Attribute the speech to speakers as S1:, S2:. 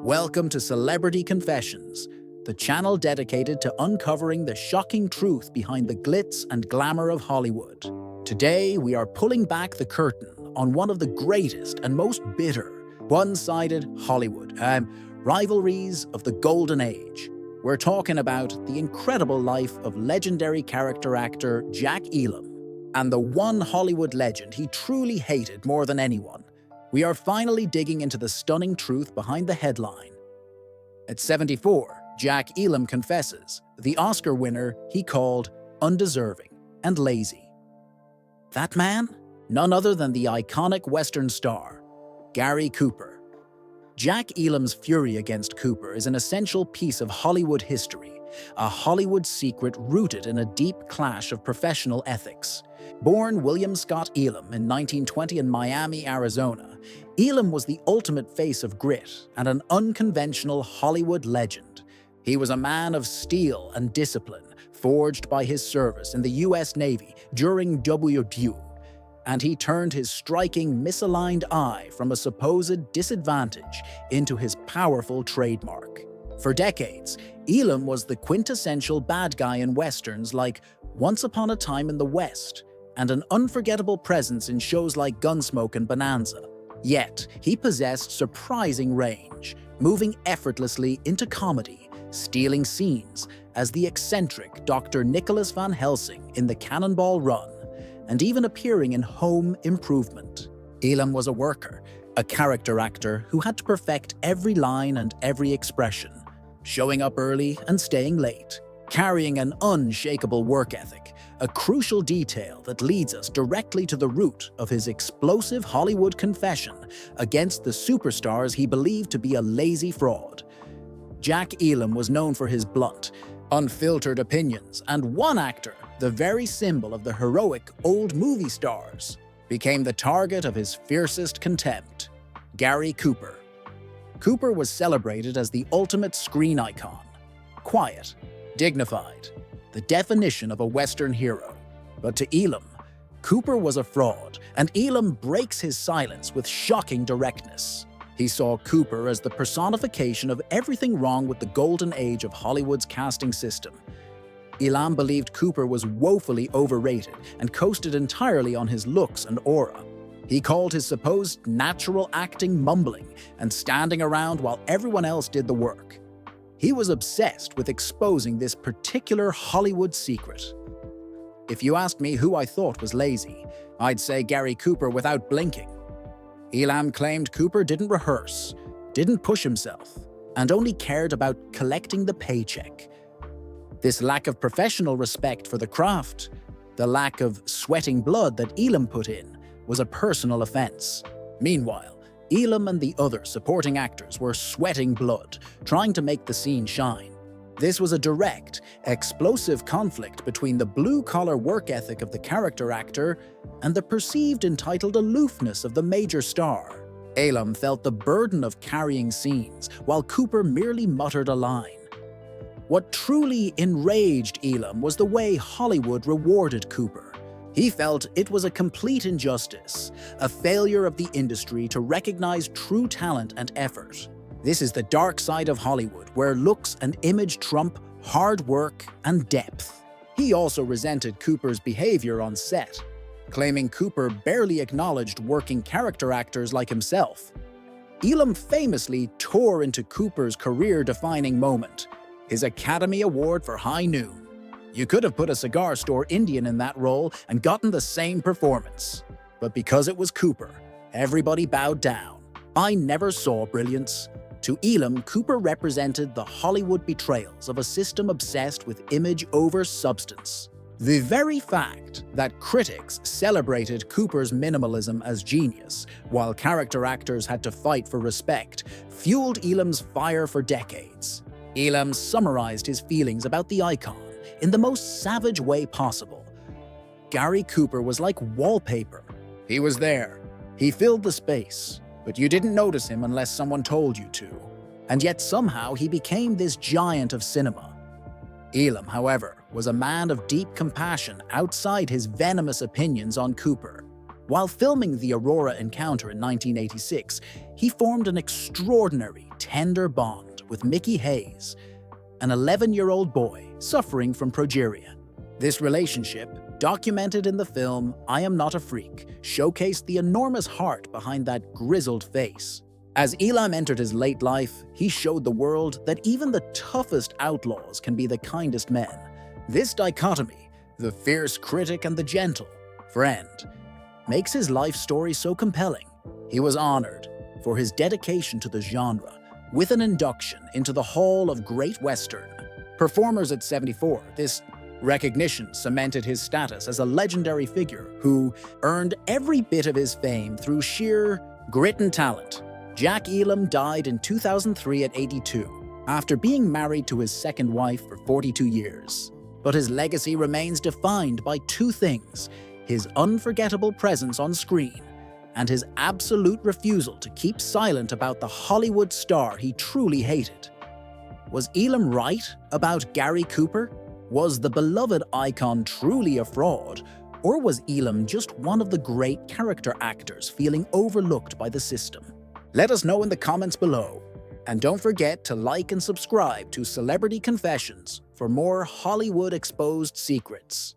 S1: Welcome to Celebrity Confessions, the channel dedicated to uncovering the shocking truth behind the glitz and glamour of Hollywood. Today, we are pulling back the curtain on one of the greatest and most bitter, one-sided Hollywood rivalries of the Golden Age. We're talking about the incredible life of legendary character actor Jack Elam and the one Hollywood legend he truly hated more than anyone. We are finally digging into the stunning truth behind the headline. At 74, Jack Elam confesses the Oscar winner he called undeserving and lazy. That man? None other than the iconic Western star, Gary Cooper. Jack Elam's fury against Cooper is an essential piece of Hollywood history, a Hollywood secret rooted in a deep clash of professional ethics. Born William Scott Elam in 1920 in Miami, Arizona, Elam was the ultimate face of grit and an unconventional Hollywood legend. He was a man of steel and discipline, forged by his service in the U.S. Navy during WW, and he turned his striking misaligned eye from a supposed disadvantage into his powerful trademark. For decades, Elam was the quintessential bad guy in westerns like Once Upon a Time in the West, and an unforgettable presence in shows like Gunsmoke and Bonanza. Yet, he possessed surprising range, moving effortlessly into comedy, stealing scenes as the eccentric Dr. Nicholas Van Helsing in The Cannonball Run, and even appearing in Home Improvement. Elam was a worker, a character actor who had to perfect every line and every expression, showing up early and staying late, carrying an unshakable work ethic, a crucial detail that leads us directly to the root of his explosive Hollywood confession against the superstars he believed to be a lazy fraud. Jack Elam was known for his blunt, unfiltered opinions, and one actor, the very symbol of the heroic old movie stars, became the target of his fiercest contempt: Gary Cooper. Cooper was celebrated as the ultimate screen icon, quiet, dignified, the definition of a Western hero. But to Elam, Cooper was a fraud, and Elam breaks his silence with shocking directness. He saw Cooper as the personification of everything wrong with the golden age of Hollywood's casting system. Elam believed Cooper was woefully overrated and coasted entirely on his looks and aura. He called his supposed natural acting mumbling and standing around while everyone else did the work. He was obsessed with exposing this particular Hollywood secret. If you asked me who I thought was lazy, I'd say Gary Cooper without blinking. Elam claimed Cooper didn't rehearse, didn't push himself, and only cared about collecting the paycheck. This lack of professional respect for the craft, the lack of sweating blood that Elam put in, was a personal offense. Meanwhile, Elam and the other supporting actors were sweating blood, trying to make the scene shine. This was a direct, explosive conflict between the blue-collar work ethic of the character actor and the perceived entitled aloofness of the major star. Elam felt the burden of carrying scenes, while Cooper merely muttered a line. What truly enraged Elam was the way Hollywood rewarded Cooper. He felt it was a complete injustice, a failure of the industry to recognize true talent and effort. This is the dark side of Hollywood, where looks and image trump hard work and depth. He also resented Cooper's behavior on set, claiming Cooper barely acknowledged working character actors like himself. Elam famously tore into Cooper's career-defining moment, his Academy Award for High Noon. You could have put a cigar store Indian in that role and gotten the same performance. But because it was Cooper, everybody bowed down. I never saw brilliance. To Elam, Cooper represented the Hollywood betrayals of a system obsessed with image over substance. The very fact that critics celebrated Cooper's minimalism as genius, while character actors had to fight for respect, fueled Elam's fire for decades. Elam summarized his feelings about the icon in the most savage way possible. Gary Cooper was like wallpaper. He was there. He filled the space, but you didn't notice him unless someone told you to. And yet somehow he became this giant of cinema. Elam, however, was a man of deep compassion outside his venomous opinions on Cooper. While filming the Aurora encounter in 1986, he formed an extraordinary, tender bond with Mickey Hayes, an 11-year-old boy suffering from progeria. This relationship, documented in the film I Am Not a Freak, showcased the enormous heart behind that grizzled face. As Elam entered his late life, he showed the world that even the toughest outlaws can be the kindest men. This dichotomy, the fierce critic and the gentle friend, makes his life story so compelling. He was honored for his dedication to the genre with an induction into the Hall of Great Western Performers at 74. This recognition cemented his status as a legendary figure who earned every bit of his fame through sheer grit and talent. Jack Elam died in 2003 at 82, after being married to his second wife for 42 years. But his legacy remains defined by two things: his unforgettable presence on screen and his absolute refusal to keep silent about the Hollywood star he truly hated. Was Elam right about Gary Cooper? Was the beloved icon truly a fraud? Or was Elam just one of the great character actors feeling overlooked by the system? Let us know in the comments below. And don't forget to like and subscribe to Celebrity Confessions for more Hollywood exposed secrets.